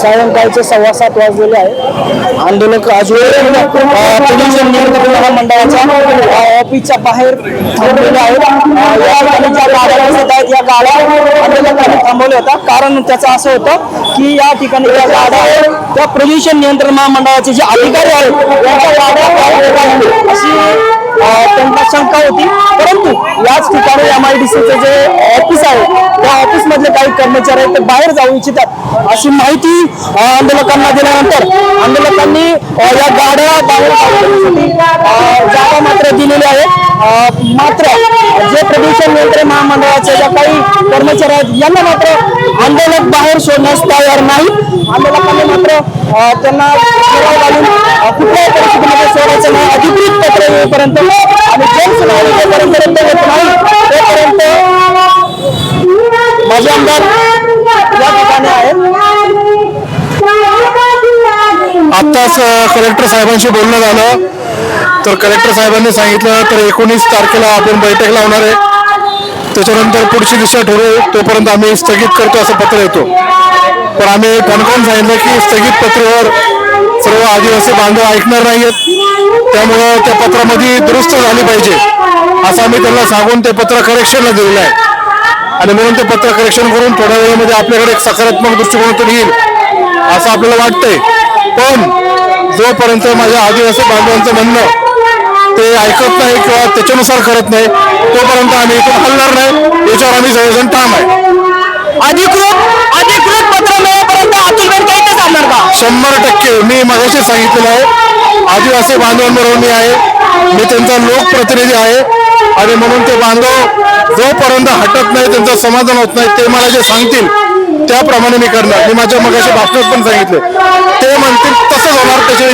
सायंकाळचे 7:15 वाजलेले आहे. आंदोलक अजून प्रदूषण नियंत्रण महामंडळाच्या ऑफिसच्या बाहेर थांबलेले आहेत. या ठिकाणी ज्या गाड्या दिसत आहेत या गाड्या आंदोलकांनी थांबवल्या होत्या. कारण त्याचं असं होतं की या ठिकाणी ज्या गाड्या आहेत त्या प्रदूषण नियंत्रण महामंडळाचे जे अधिकारी आहेत यांच्या गाड्या अशी त्यांना शंका होती. परंतु याच ठिकाणी MIDCचं जे ऑफिस आहे त्या ऑफिसमधले काही कर्मचारी आहेत ते बाहेर जाऊ इच्छितात अशी माहिती आंदोलकांना दिल्यानंतर आंदोलकांनी या गाड्या बाहेर काढण्यासाठी जागा मात्र दिलेली आहे. मात्र जे प्रदूषण नियंत्रण महामंडळाचे ज्या काही कर्मचारी आहेत यांना मात्र आंदोलक बाहेर सोडण्यास तयार नाही. आंदोलकांनी मात्र त्यांना कुठल्याही परिस्थितीमध्ये सोडायचं नाही. अधिकृत पत्र येईपर्यंत आणि जनसुनावणी जोपर्यंत रद्द होत नाही तोपर्यंत माझे आमदार या ठिकाणी आहेत. आत्ताच कलेक्टर साहेबांशी बोलणं झालं तर कलेक्टर साहेबांनी सांगितलं तर 19 तारखेला आपण बैठक लावणार आहे. त्याच्यानंतर पुढची दिशा ठरवू. तोपर्यंत आम्ही स्थगित करतो असं पत्र येतो. पण आम्ही ठणकावून सांगितलं की स्थगित पत्रावर सर्व आदिवासी बांधव ऐकणार नाहीयेत. त्यामुळं त्या पत्रामध्ये दुरुस्त झाली पाहिजे असं आम्ही त्यांना सांगून ते पत्र करेक्शनला दिलेलं आहे. आणि म्हणून ते पत्र करेक्शन करून थोड्या वेळामध्ये आपल्याकडे एक सकारात्मक दृष्टिकोनातून येईल असं आपल्याला वाटतंय. पण जोपर्यंत माझ्या आदिवासी बांधवांचं म्हणणं ते ऐकत नाही किंवा त्याच्यानुसार करत नाही तोपर्यंत आम्ही इथून हलणार नाही. याच्यावर आम्ही सगळेजण ठाम आहे. अधिकृत पत्र मिळेपर्यंत अतुल बेनके इथे जाणार का? 100% मी मगाशी सांगितलेलं आहे आदिवासी बांधवांबरोबर मी आहे. मी त्यांचा लोकप्रतिनिधी आहे आणि म्हणून ते बांधव जोपर्यंत हटत नाही त्यांचं समाधान होत नाही ते मला जे सांगतील त्याप्रमाणे मी करणार. मी माझ्या मगाशी भाषणात पण सांगितलं ते म्हणतील तसंच होणार. त्याची